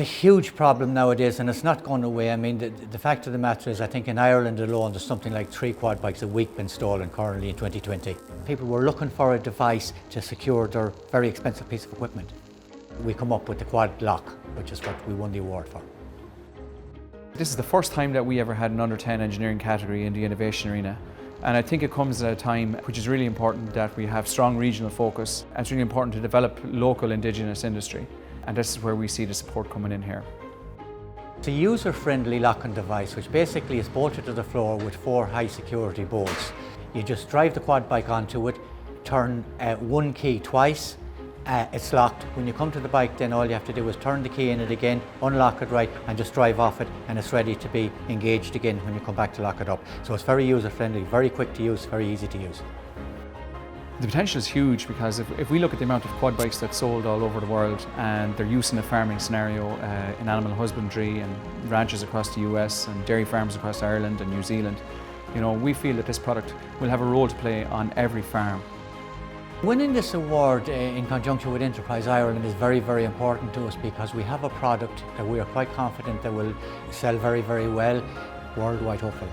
It's a huge problem nowadays and it's not going away. I mean, the fact of the matter is I think in Ireland alone there's something like 3 quad bikes a week been stolen currently in 2020. People were looking for a device to secure their very expensive piece of equipment. We come up with the quad lock, which is what we won the award for. This is the first time that we ever had an under 10 engineering category in the innovation arena. And I think it comes at a time which is really important that we have strong regional focus, and it's really important to develop local indigenous industry. And this is where we see the support coming in here. It's a user-friendly locking device which basically is bolted to the floor with 4 high security bolts. You just drive the quad bike onto it, turn one key twice, it's locked. When you come to the bike then all you have to do is turn the key in it again, unlock it right and just drive off it, and it's ready to be engaged again when you come back to lock it up. So it's very user-friendly, very quick to use, very easy to use. The potential is huge because if we look at the amount of quad bikes that's sold all over the world and their use in a farming scenario, in animal husbandry and ranches across the US and dairy farms across Ireland and New Zealand, we feel that this product will have a role to play on every farm. Winning this award in conjunction with Enterprise Ireland is very, very important to us because we have a product that we are quite confident that will sell very, very well worldwide, hopefully.